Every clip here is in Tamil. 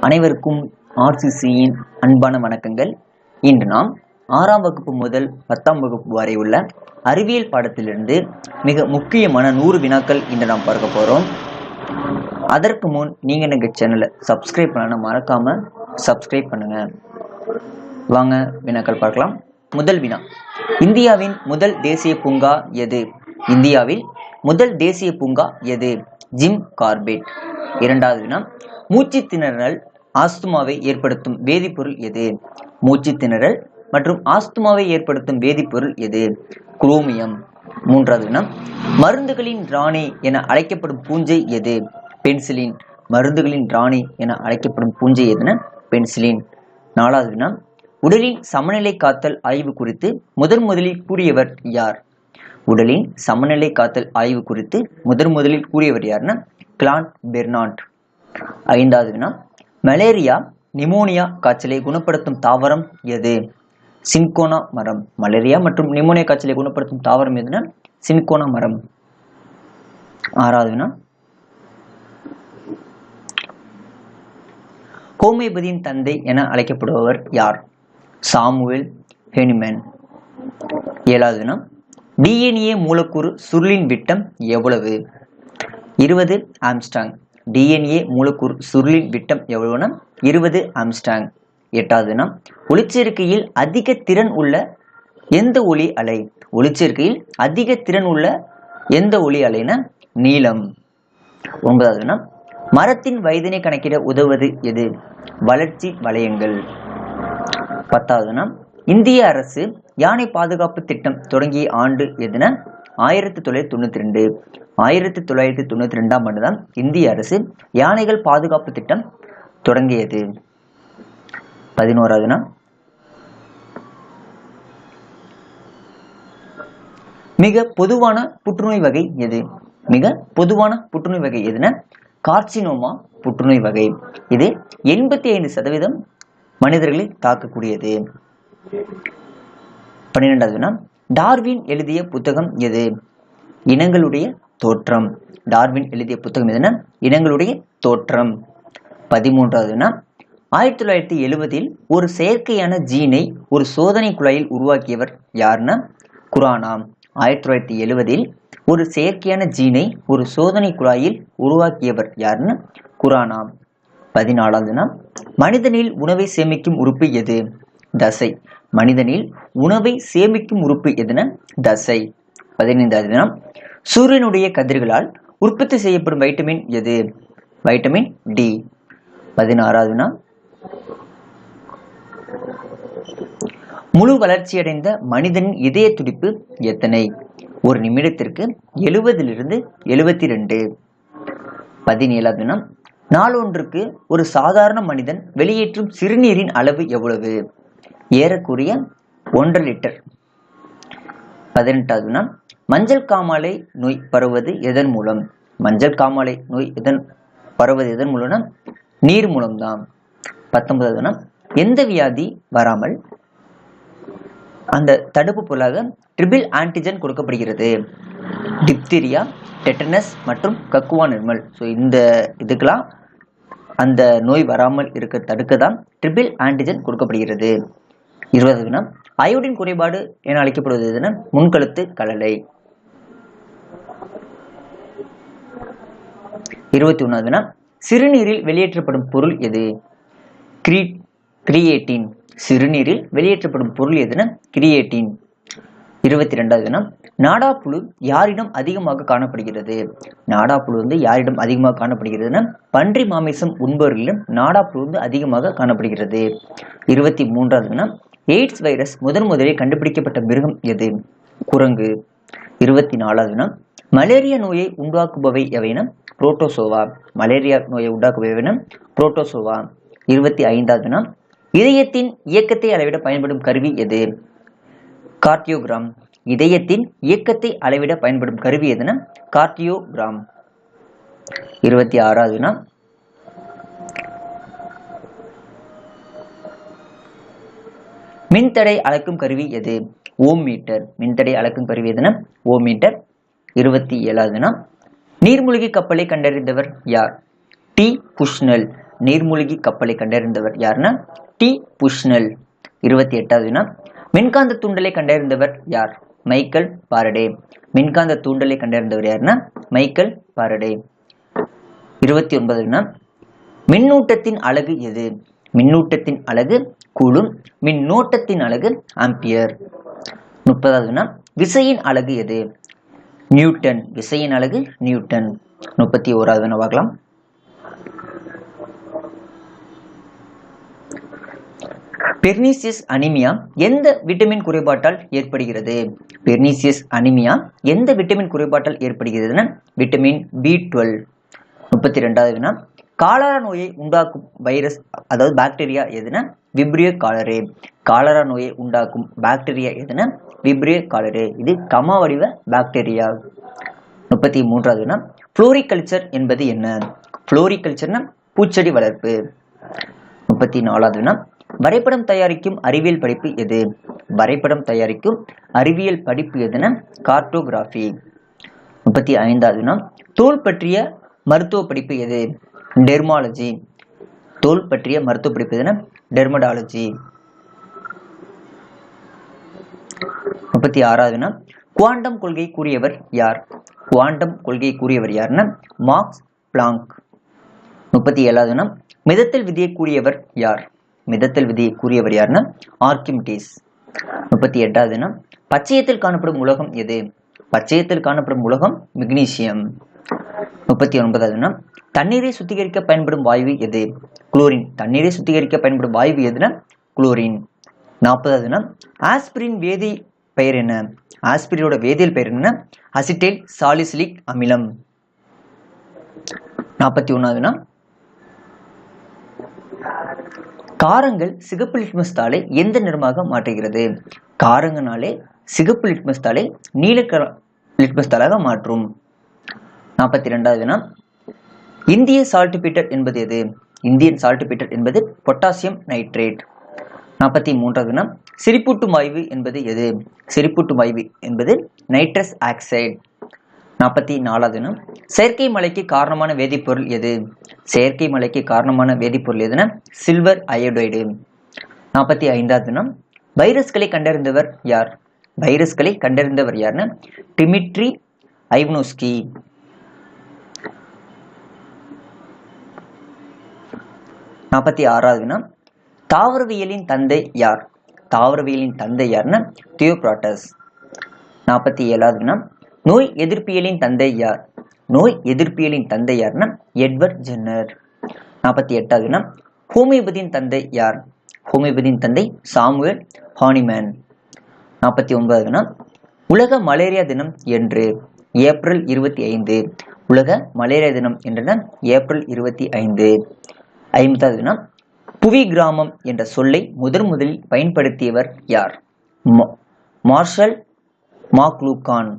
அனைவருக்கும் RCCயின் அன்பான வணக்கங்கள். இன்று நாம் 6ஆம் வகுப்பு முதல் 10ஆம் வகுப்பு வரை உள்ள அறிவியல் பாடத்திலிருந்து மிக முக்கியமான 100 வினாக்கள் இன்று நாம் பார்க்க போறோம். அதற்கு முன் நீங்க எங்க சேனலை சப்ஸ்கிரைப் பண்ணணும், மறக்காம சப்ஸ்கிரைப் பண்ணுங்க. வாங்க வினாக்கள் பார்க்கலாம். முதல் வினா, இந்தியாவின் முதல் தேசிய பூங்கா எது? இந்தியாவில் முதல் தேசிய பூங்கா எது? Jim Corbett. இரண்டாவது வினா, மூச்சு திணறல் ஆஸ்துமாவை ஏற்படுத்தும் வேதிப்பொருள் எது? மூச்சு திணறல் மற்றும் ஆஸ்துமாவை ஏற்படுத்தும் வேதிப்பொருள் எது? குரோமியம். மூன்றாவது வினா, மருந்துகளின் ராணி என அழைக்கப்படும் பூஞ்சை எது? பென்சிலின். மருந்துகளின் ராணி என அழைக்கப்படும் பூஞ்சை எதுனா பென்சிலின். நாலாவது வினா, உடலின் சமநிலை காத்தல் ஆய்வு குறித்து முதலில் கூறியவர் யார்? உடலின் சமநிலை காத்தல் ஆய்வு குறித்து முதலில் கூறியவர் யாருன்னா கிளாட் பெர்னாட். ஐந்தாவது வினா, மலேரியா நிமோனியா காய்ச்சலை குணப்படுத்தும் தாவரம் எது? சின்கோனா மரம். மலேரியா மற்றும் நிமோனியா காய்ச்சலை குணப்படுத்தும் தாவரம் எதுனா சின்கோனா மரம். ஆறாவது வினா, ஹோமியோபதியின் தந்தை என அழைக்கப்படுபவர் யார்? சாமுவேல் ஹெனிமன். ஏழாவது வினா, DNA மூலக்கூறு சுருளின் விட்டம் எவ்வளவு? 20 ஆம்ஸ்டாங். DNA மூலக்கூறு சுருளின் விட்டம் எவ்வளவுனா 20 ஆம்ஸ்டாங். எட்டாவது வினா, ஒளிச்சேர்க்கையில் அதிக திறன் உள்ள எந்த ஒளி அலை? ஒளிச்சேர்க்கையில் அதிக திறன் உள்ள எந்த ஒளி அலைனா நீலம். ஒன்பதாவது வினா, மரத்தின் வயதினை கணக்கிட உதவுவது எது? வளர்ச்சி வளையங்கள். பத்தாவது வினா, இந்திய அரசு யானை பாதுகாப்பு திட்டம் தொடங்கிய ஆண்டு எதுனா 1992. 1992ஆம் ஆண்டுதான் இந்திய அரசு யானைகள் பாதுகாப்பு திட்டம் தொடங்கியது. 11வது வினா, மிக பொதுவான புற்றுநோய் வகை எது? மிக பொதுவான புற்றுநோய் வகை எதுனா கார்சினோமா புற்றுநோய் வகை. இது 85% மனிதர்களை தாக்கக்கூடியது. 12வது வினா, டார்வின் எழுதிய புத்தகம் எது? இனங்களுடைய தோற்றம். டார்வின் எழுதிய புத்தகம் எதுனா இனங்களுடைய தோற்றம். 13வது வினா, 1970இல் ஒரு செயற்கையான ஜீனை ஒரு சோதனை குழாயில் உருவாக்கியவர் யாருன்னா குரானா. 1970இல் ஒரு செயற்கையான ஜீனை ஒரு சோதனை குழாயில் உருவாக்கியவர் யாருன்னா குரானா. 14வது வினா, மனிதனில் உணவை சேமிக்கும் உறுப்பு எது? தசை. மனிதனில் உணவை சேமிக்கும் உறுப்பு எதுனா தசை. 15வது வினா, சூரியனுடைய கதிர்களால் உற்பத்தி செய்யப்படும் வைட்டமின் எது? Vitamin D. 16வது வினா, முழு வளர்ச்சியடைந்த மனிதனின் இதய துடிப்பு எத்தனை? ஒரு நிமிடத்திற்கு 70லிருந்து 72. 17வது வினா, நாளொன்றுக்கு ஒரு சாதாரண மனிதன் வெளியேற்றும் சிறுநீரின் அளவு எவ்வளவு? ஏறக்குறைய 1.5 லிட்டர். 18வது வினா, மஞ்சள் காமாலை நோய் பரவுவது எதன் மூலம்? மஞ்சள் காமாலை நோய் பரவுவது எதன் மூலம்னா நீர் மூலம்தான். 19வது வினா, எந்த வியாதி வராமல் அந்த தடுப்பு பொருளாக ட்ரிபிள் ஆன்டிஜன் கொடுக்கப்படுகிறது? டிப்தீரியா, டெட்டனஸ் மற்றும் கக்குவான் இருமல். ஸோ இந்த இதுக்கெல்லாம் அந்த நோய் வராமல் இருக்க தடுக்க தான் ட்ரிபிள் ஆன்டிஜன் கொடுக்கப்படுகிறது. 20வது வினா, அயோடின் குறைபாடு என அழைக்கப்படுவது எதுனா முன்கழுத்து கழலை. 21வது வினா, சிறுநீரில் வெளியேற்றப்படும் பொருள் எது? கிரியேட்டின். சிறுநீரில் வெளியேற்றப்படும் பொருள் எதுனா கிரியேட்டின். 22வது வினா, நாடாப்புழு யாரிடம் அதிகமாக காணப்படுகிறது? நாடாப்புழு யாரிடம் அதிகமாக காணப்படுகிறதுனா பன்றி மாமிசம் உண்பவர்களிடம் நாடாப்புழு அதிகமாக காணப்படுகிறது. 23வது வினா, எய்ட்ஸ் வைரஸ் முதலில் கண்டுபிடிக்கப்பட்ட மிருகம் எது? குரங்கு. 24வது வினா, மலேரியா நோயை உண்டாக்குபவை எவைனா புரோட்டோசோவா. மலேரியா நோயை உண்டாக்குபவைனா புரோட்டோசோவா. 25வது வினா, இதயத்தின் இயக்கத்தை அளவிட பயன்படும் கருவி எது? கார்டியோகிராம். இதயத்தின் இயக்கத்தை அளவிட பயன்படும் கருவி எதுனா கார்டியோகிராம். 26வது வினா, மின்தடை அளக்கும் கருவி எது? ஓம் மீட்டர். மின்தடை அளக்கும் கருவி எதுனா ஓம் மீட்டர். 27வது வினா, நீர்மூழ்கி கப்பலை கண்டறிந்தவர் யார்? டி. புஷ்னல். நீர்மூழ்கி கப்பலை கண்டறிந்தவர் யாருன்னா டி புஷ்னல். 28வது வினா, மின்காந்த தூண்டலை கண்டறிந்தவர் யார்? Michael Faraday. மின்காந்த தூண்டலை கண்டறிந்தவர் யாருன்னா மைக்கேல் பாரடே. 29வது வினா, மின்னூட்டத்தின் அலகு எது? மின்னூட்டத்தின் அலகு கூலும், மின்னோட்டத்தின் அலகு ஆம்பியர். 30வது வினா, விசையின் அலகு எது? நியூட்டன். விசையின் அலகு நியூட்டன். 31வது வினா பார்க்கலாம். பெர்னிசியஸ் அனிமியா எந்த விட்டமின் குறைபாட்டால் ஏற்படுகிறது? பெர்னிசியஸ் அனிமியா எந்த விட்டமின் குறைபாட்டால் ஏற்படுகிறதுனா விட்டமின் B12. 32வது வினா, காலரா நோயை உண்டாக்கும் வைரஸ் அதாவது பாக்டீரியா எதுனா விப்ரியோ காலரே. காலரா நோயை உண்டாக்கும் பாக்டீரியா எதுனா விப்ரியோ காலரே. இது கமா வடிவ பாக்டீரியா. 33வது வினா, புளோரிகல்ச்சர் என்பது என்ன? புளோரிகல்ச்சர்னா பூச்செடி வளர்ப்பு. 34வது வினா, வரைபடம் தயாரிக்கும் அறிவியல் படிப்பு எது? வரைபடம் தயாரிக்கும் அறிவியல் படிப்பு எதுனா கார்டோகிராஃபி. 35வது வினா, தோல் பற்றிய மருத்துவ படிப்பு எது? டெர்மாலஜி. தோல் பற்றிய மருத்துவ படிப்பு எதுனா டெர்மடாலஜி. 36வது வினா, குவாண்டம் கொள்கை கூறியவர் யார்? குவாண்டம் கொள்கை கூறியவர் யாருன்னா மார்க்ஸ் பிளாங்க். 37வது வினா, மிதத்தல் விதியை கூறியவர் யார்? மிதத்தல் விதியை கூறியவர் யாருன்னா ஆர்கிமிடிஸ். 38வது வினா, பச்சையத்தில் காணப்படும் உலோகம் எது? பச்சையத்தில் காணப்படும் உலோகம் மெக்னீசியம். 39வது வினா, தண்ணீரை சுத்திகரிக்க பயன்படும் வாயு எது? குளோரின். தண்ணீரை சுத்திகரிக்க பயன்படும் வாயு எதுனா குளோரின். 40வது வினா, ஆஸ்பிரின் வேதி பெயர் என்ன? ஆஸ்பிரினோட வேதியியல் பெயர் என்ன? அசிட்டைல் சாலிசிலிக் அமிலம். 41வது வினா, காரங்கள் சிகப்பு லிட்மஸ் தாளை எந்த நிறமாக மாற்றுகிறது? காரங்கனாலே சிகப்பு லிட்மஸ் தாளை நீல லிட்மஸ் தாளாக மாற்றும். 42வது வினா, இந்திய சால்ட்பீட்டர் என்பது எது? இந்தியன் சால்ட்பீட்டர் என்பது பொட்டாசியம் நைட்ரேட். 43வது வினா, சிரிப்பூட்டும் வாயு என்பது எது? சிரிப்பூட்டும் வாயு என்பது நைட்ரஸ் ஆக்சைடு. 44வது வினா, செயற்கை மழைக்கு காரணமான வேதிப்பொருள் எது? செயற்கை மழைக்கு காரணமான வேதிப்பொருள் எதுனா சில்வர் அயோடைடு. 45வது வினா, வைரஸ்களை கண்டறிந்தவர் யார்? வைரஸ்களை கண்டறிந்தவர் யாருன்னா டிமிட்ரி ஐவனோஸ்கி. 46வது வினா, தாவரவியலின் தந்தை யார்? தாவரவியலின் தந்தை யாருன்னா தியோப்ராட்டஸ். 47வது வினா, நோய் எதிர்ப்பியலின் தந்தை யார்? நோய் எதிர்ப்பியலின் தந்தை யாருன்னா எட்வர்ட் ஜென்னர். 48வது வினா, ஹோமியோபதியின் தந்தை யார்? ஹோமியோபதியின் தந்தை சாமுவேல் ஹானிமேன். 49வது வினா, உலக மலேரியா தினம் என்று? ஏப்ரல் 25. உலக மலேரியா தினம் என்றன ஏப்ரல் 25. 50வது வினா, புவி கிராமம் என்ற சொல்லை முதலில் பயன்படுத்தியவர் யார்? மார்ஷல் மாக்லூகான்.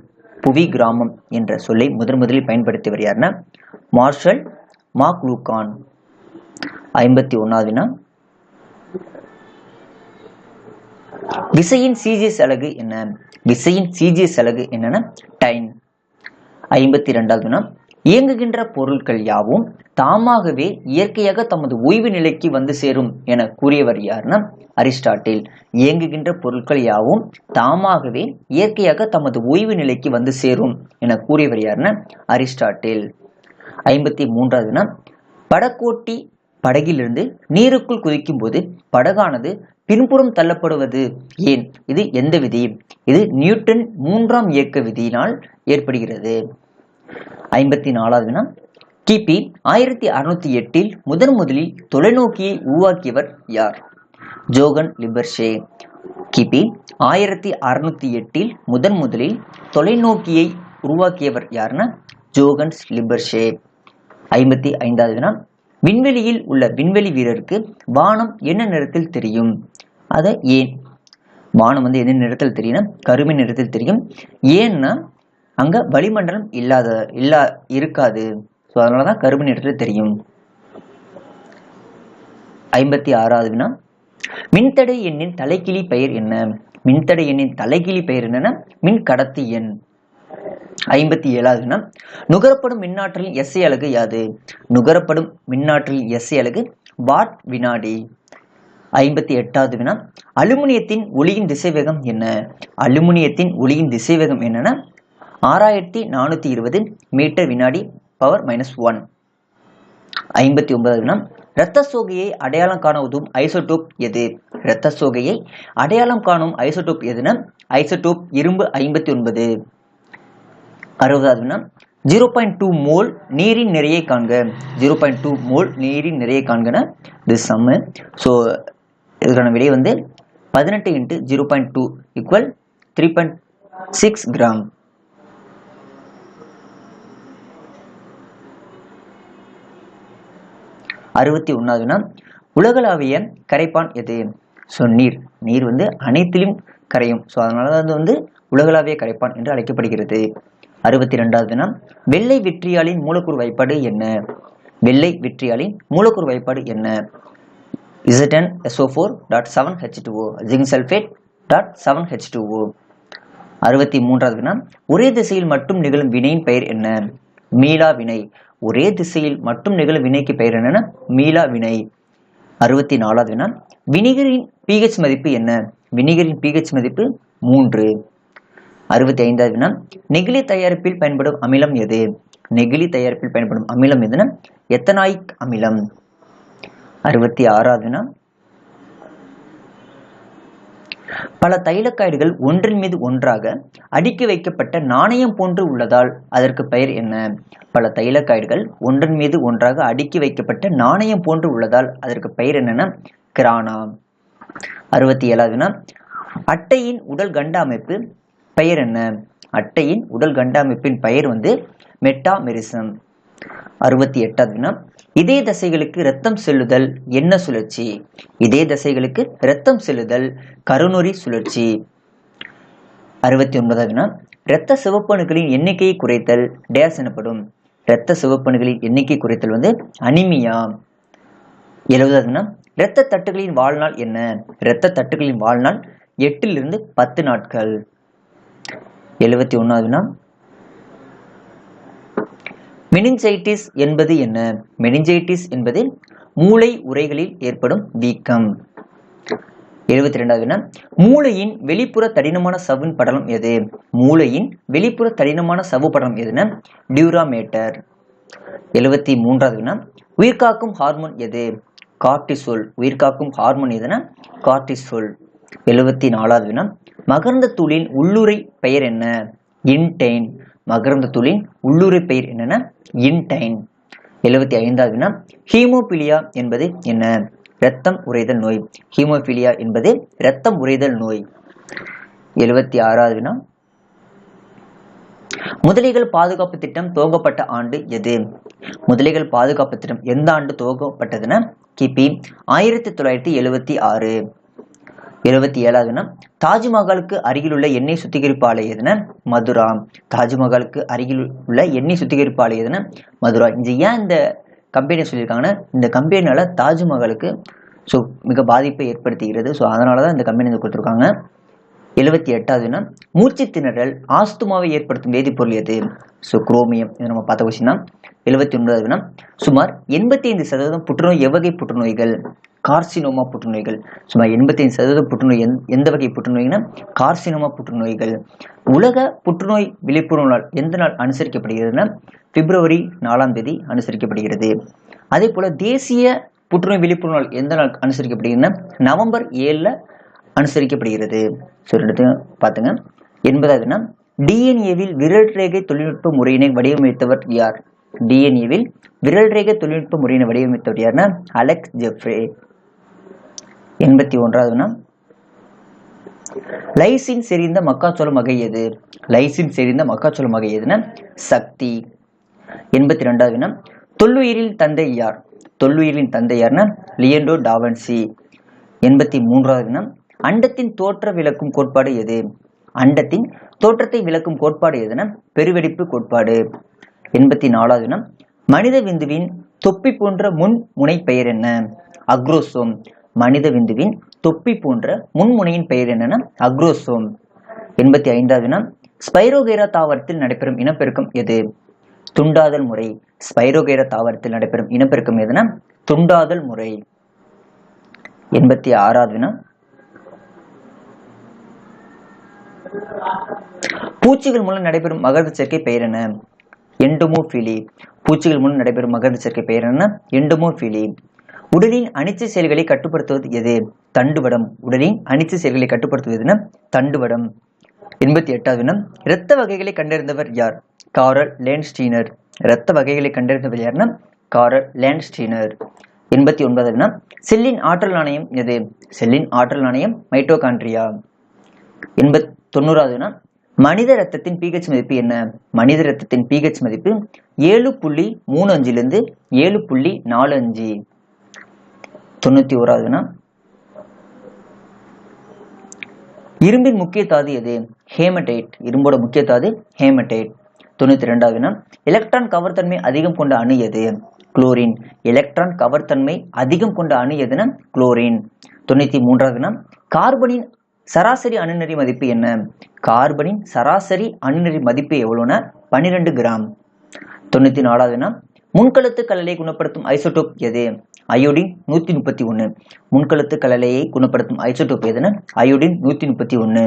புவி கிராமம் என்ற சொல்லை முதலில் பயன்படுத்தியவர் யாருன்னா மார்ஷல் மாக்லூகான். 51வது வினா, விசையின் சிஜிஎஸ் அலகு என்ன? விசையின் சிஜிஎஸ் அலகு என்னன்னா டைன். 52வது வினா, இயங்குகின்ற பொருட்கள் யாவும் தாமாகவே இயற்கையாக தமது ஓய்வு நிலைக்கு வந்து சேரும் என கூறியவர் யாருன்னா அரிஸ்டாட்டில். இயங்குகின்ற பொருட்கள் யாவும் தாமாகவே இயற்கையாக தமது ஓய்வு நிலைக்கு வந்து சேரும் என கூறியவர் யாருன்னா அரிஸ்டாட்டில். 53வது வினா, படகோட்டி படகிலிருந்து நீருக்குள் குதிக்கும் போது படகானது பின்புறம் தள்ளப்படுவது ஏன்? இது எந்த விதி? இது நியூட்டன் 3ஆம் இயக்க விதியினால் ஏற்படுகிறது. 54வது வினா, கிபி 1608 முதலில் தொலைநோக்கியை உருவாக்கியவர் யார்? ஜோகன் லிபர்ஷே. கிபி 1608 முதலில் தொலைநோக்கியை உருவாக்கியவர் யாருன்னா ஜோகன்ஸ் லிபர்ஷே. 55வது வினா, விண்வெளியில் உள்ள விண்வெளி வீரருக்கு வானம் என்ன நிறத்தில் தெரியும்? அத ஏன்? வானம் என்ன நிறத்தில் தெரியும்? கருமை நிறத்தில் தெரியும். ஏன்னா அங்க வளிமண்டலம் இருக்காது. ஸோ அதனாலதான் கருமை நிறத்தில் தெரியும். 56வது வினா, மின்தடை எண்ணின் தலைக்கிளி பெயர் என்ன? மின்தடை எண்ணின் தலைக்கிளி பெயர் என்னன்னா மின் கடத்தி எண். 57வது வினா நுகரப்படும் மின்னாற்றலின் எஸ்ஐ அலகு யாது? நுகரப்படும் மின்னாற்றலின் எஸ்ஐ அலகு வாட் வினாடி. 58வது வினா அலுமினியத்தின் ஒளியின் திசைவேகம் என்ன? அலுமினியத்தின் ஒளியின் திசைவேகம் என்னன்னா 6420 மீட்டர் வினாடி பவர் -1. 59வது வினா இரத்த சோகையை அடையாளம் காண உதவும் ஐசோடோப் எது? இரத்த சோகையை அடையாளம் காணும் ஐசோடோப் எதுனா ஐசோடோப் இரும்பு 59. 60வது வினா 0.2 மோல் நீரின் நிறையை காண்க. 0.2 மோல் நீரின் நிறையை காண்கனா இது சம்மு. ஸோ இதுக்கான விடை வந்து 18 × 0.2 = 3.6 கிராம். 61வது வினா உலகளாவிய கரைப்பான் எது? ஸோ நீர் வந்து அனைத்திலும் கரையும். ஸோ அதனால அது வந்து உலகளாவிய கரைப்பான் என்று அழைக்கப்படுகிறது. 62வது வினா வெள்ளை விட்ரியாலின் மூலக்கூறு வாய்ப்பாடு என்ன? வெள்ளை விட்ரியாலின் மூலக்கூறு வாய்ப்பாடு என்ன? ZnSO4.7H2O zinc sulphate .7H2O. 63வது வினா ஒரே திசையில் மட்டும் நிகழும் வினையின் பெயர் என்ன? மீளா வினை. ஒரே திசையில் மட்டும் நிகழும் வினைக்கு பெயர் என்னன்னா மீளா வினை. 64வது வினா வினிகரின் pH மதிப்பு என்ன? வினிகரின் pH மதிப்பு 3. 65வது வினா நெகிழி தயாரிப்பில் பயன்படும் அமிலம் எது? நெகிழி தயாரிப்பில் பயன்படும் அமிலம் எதுனா எத்தனாயிக் அமிலம். 66வது வினா பல தைலக்காய்டுகள் ஒன்றின் மீது ஒன்றாக அடுக்கி வைக்கப்பட்ட நாணயம் போன்று உள்ளதால் அதற்கு பெயர் என்ன? பல தைலக்காய்டுகள் ஒன்றின் மீது ஒன்றாக அடுக்கி வைக்கப்பட்ட நாணயம் போன்று உள்ளதால் அதற்கு பெயர் என்னன்னா கிரானா. 67வது வினா அட்டையின் உடல் கண்ட அமைப்பு பெயர் என்ன? அட்டையின் உடல் கண்ட அமைப்பின் பெயர் வந்து மெட்டாமெரிசம். 68வது வினா இதய தசைகளுக்கு இரத்தம் செல்லுதல் என்ன சுழற்சி? இதய தசைகளுக்கு இரத்தம் செல்லுதல் கருநொறி சுழற்சி. 69வது வினா இரத்த சிவப்பணுக்களின் எண்ணிக்கையை குறைத்தல் டேஸ் எனப்படும். இரத்த சிவப்பணுக்களின் எண்ணிக்கை குறைத்தல் வந்து அனிமியா. 70வது வினா இரத்த தட்டுகளின் வாழ்நாள் என்ன? இரத்த தட்டுகளின் வாழ்நாள் 8 லிருந்து 10 நாட்கள். 71வது வினா மெனிஞ்சைட்டிஸ் என்பது என்ன? மெனிஞ்சைட்டிஸ் என்பது மூளை உறைகளில் ஏற்படும் வீக்கம். 72வது வினா மூளையின் வெளிப்புற தடினமான சவ்வின் படலம் எது? மூளையின் வெளிப்புற தடினமான சவ்வு படலம் எதுனா டியூராமேட்டர். 73வது வினா உயிர்காக்கும் ஹார்மோன் எது? கார்டிசோல். உயிர்காக்கும் ஹார்மோன் எதுனா கார்டிசோல். 74வது வினா மகரந்த தூளின் உள்ளுறை பெயர் என்ன? இன்டைன். மகரந்த தூளின் உள்ளுறை பெயர் என்னன்னா இன்டைன். 75வது வினா ஹீமோபிலியா என்பது என்ன? இரத்தம் உறைதல் நோய். ஹீமோபிலியா என்பது இரத்தம் உறைதல் நோய். 76வது வினா முதலைகள் பாதுகாப்பு திட்டம் துவங்கப்பட்ட ஆண்டு எது? முதலைகள் பாதுகாப்பு திட்டம் எந்த ஆண்டு துவங்கப்பட்டதுன்னா கிபி 1976. 77வது வினா தாஜ்மஹாலுக்கு அருகில் உள்ள எண்ணெய் சுத்திகரிப்பு ஆலை எதுனா மதுரா. தாஜ்மஹாலுக்கு அருகில் உள்ள எண்ணெய் சுத்திகரிப்பு ஆலை எதுனா மதுரா. இது ஏன் இந்த கம்பெனி சொல்லியிருக்காங்கன்னா இந்த கம்பெனியால தாஜ்மஹாலுக்கு ஸோ மிக பாதிப்பை ஏற்படுத்துகிறது. ஸோ அதனாலதான் இந்த கம்பெனி கொடுத்துருக்காங்க. 78வது வினா மூச்சு திணறல் ஆஸ்துமாவை ஏற்படுத்தும் வேதிப்பொருள் எது? So chromium. இதை நம்ம பார்த்த கொஸ்டின் தான். 79வது வினா சுமார் 85% புற்றுநோய் எவ்வகை புற்றுநோய்கள்? கார்சினோமா புற்றுநோய்கள். சுமார் 85% புற்றுநோய் எந்த வகை புற்றுநோய்னா கார்சினோமா புற்றுநோய்கள். உலக புற்றுநோய் விழிப்புணர்வு நாள் எந்த நாள் அனுசரிக்கப்படுகிறதுனா பிப்ரவரி 4ஆம் தேதி அனுசரிக்கப்படுகிறது. அதே போல தேசிய புற்றுநோய் விழிப்புணர்வு நாள் எந்த நாள் அனுசரிக்கப்படுகிறதுனா நவம்பர் 7 அனுசரிக்கப்படுகிறது. ஸோ ரெண்டுத்தையும் பார்த்துங்க. 80வது வினா டிஎன்ஏவில் விரல் ரேகை தொழில்நுட்ப முறையினை வடிவமைத்தவர் யார்? டிஎன்ஏவில் விரல் ரேகை தொழில்நுட்ப முறையினை வடிவமைத்தவர் யாருன்னா அலெக்ஸ் ஜெஃப்ரே. 81வது வினா லைசின் செறிந்த மக்காச்சோளம் வகை எது? லைசின் செறிந்த மக்காச்சோளம் வகை எதுனா சக்தி. 82வது வினா தொல்லுயிரின் தந்தை யார்? தொல்லுயிரின் தந்தை யார்னா லியனார்டோ டாவின்சி. 83வது வினா அண்டத்தின் தோற்ற விளக்கும் கோட்பாடு எது? அண்டத்தின் தோற்றத்தை விளக்கும் கோட்பாடு எதுனா பெருவெடிப்பு கோட்பாடு. 84வது வினா மனித விந்துவின் தொப்பி போன்ற முன்முனை பெயர் என்ன? அக்ரோசோம். மனித விந்துவின் தொப்பி போன்ற முன்முனையின் பெயர் என்னன்னா அக்ரோசோம். 85வது வினா ஸ்பைரோகேரா தாவரத்தில் நடைபெறும் இனப்பெருக்கம் எது? துண்டாதல் முறை. ஸ்பைரோகேரா தாவரத்தில் நடைபெறும் இனப்பெருக்கம் எதுனா துண்டாதல் முறை. 86வது வினா. பூச்சிகள் மூலம் நடைபெறும் மகரந்த சேர்க்கை பெயர் என்ன? எண்டோமோபிலி. பூச்சிகள் மூலம் நடைபெறும் மகரந்த சேர்க்கை பெயர் என்ன? எண்டோமோபிலி. உடலின் அனிச்சை செயல்களை கட்டுப்படுத்துவது எது? தண்டுவடம். உடலின் அனிச்சை செயல்களை கட்டுப்படுத்துவது தண்டுவடம். 88வது வினா. இரத்த வகைகளை கண்டறிந்தவர் யார்? காரல் லேண்ட்ஸ்டீனர். இரத்த வகைகளை கண்டறிந்தவர் யாருன்னா காரல் லேண்ட்ஸ்டீனர். 89வது வினா. செல்லின் ஆற்றல் நாணயம் எது? செல்லின் ஆற்றல் நாணயம் மைட்டோகாண்ட்ரியா. 90வது வினா. மனித ரத்தத்தின் pH மதிப்பு என்ன? மனித ரத்தத்தின் pH மதிப்பு 7.35 7.45. 91வது வினா. இரும்பின் முக்கிய தாது எது? ஹேமடைட். இரும்போட முக்கிய தாது ஹேமடைட். 92வது வினா. எலக்ட்ரான் கவர்த்தன்மை அதிகம் கொண்ட அணு எது? குளோரின். எலக்ட்ரான் கவர்த்தன்மை அதிகம் கொண்ட அணு எதுனா குளோரின். 93வது வினா. கார்பனின் சராசரி அணுநெறி மதிப்பு என்ன? கார்பனின் சராசரி அணுநெறி மதிப்பு எவ்வளவுனா 12 கிராம். 94வது வினா. முன்கழுத்து கலலையை குணப்படுத்தும் ஐசோடோப் எது? அயோடின் 131. முன்கழுத்து கலலையை குணப்படுத்தும் ஐசோடோப் எதுனா அயோடின் 131.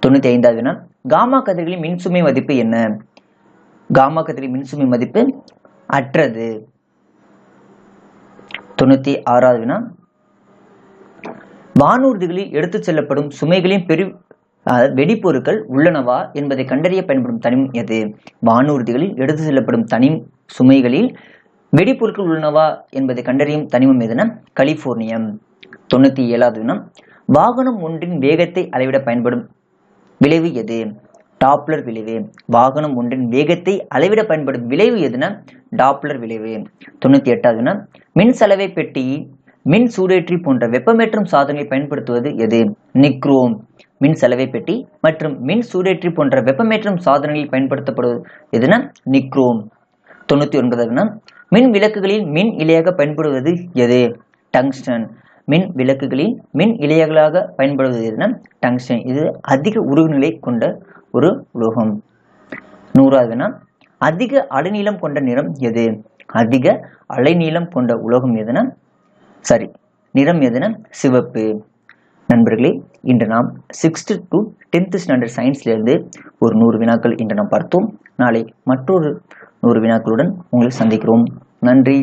95வது வினா. காமா கதிர்களின் மின்சுமை மதிப்பு என்ன? காமா கதிரின் மின்சுமை மதிப்பு அற்றது. 96வது வினா. வானூர்திகளில் எடுத்துச் செல்லப்படும் சுமைகளின் வெடிப்பொருட்கள் உள்ளனவா என்பதை கண்டறிய பயன்படும் தனிமம் எது? வானூர்திகளில் எடுத்து செல்லப்படும் சுமைகளில் வெடிப்பொருட்கள் உள்ளனவா என்பதை கண்டறியும் தனிமம் எதுனா கலிபோர்னியம். 97வது வினா. வாகனம் ஒன்றின் வேகத்தை அளவிட பயன்படும் விளைவு எது? டாப்ளர் விளைவு. வாகனம் ஒன்றின் வேகத்தை அளவிட பயன்படும் விளைவு எதுனா டாப்ளர் விளைவு. 98வது வினா. மின் சலவை பெட்டியின் மின் சூடேற்றி போன்ற வெப்பமேற்றும் சாதனங்களை பயன்படுத்துவது எது? நிக்ரோம். மின் சலவை பெட்டி மற்றும் மின் சூடேற்றி போன்ற வெப்பமேற்றும் சாதனங்களில் பயன்படுத்தப்படுவது எதுனா நிக்ரோம். 99வது வினா. மின் விளக்குகளில் மின் இலையாக பயன்படுவது எது? டங்ஸ்டன். மின் விளக்குகளில் மின் இலைகளாக பயன்படுவது எதுனா டங்ஸ்டன். இது அதிக உருகுநிலை கொண்ட ஒரு உலோகம். 100வது வினா. அதிக அலைநீளம் கொண்ட நிறம் எது? அதிக அலைநீளம் கொண்ட உலோகம் எதுனா நிறம் எதுனா சிவப்பு. நண்பர்களே, இன்று நாம் 6th to 10th ஸ்டாண்டர்ட் சயின்ஸ்ல இருந்து ஒரு 100 வினாக்கள் இன்று நாம் பார்த்தோம். நாளை மற்றொரு 100 வினாக்களுடன் உங்களை சந்திக்கிறோம். நன்றி.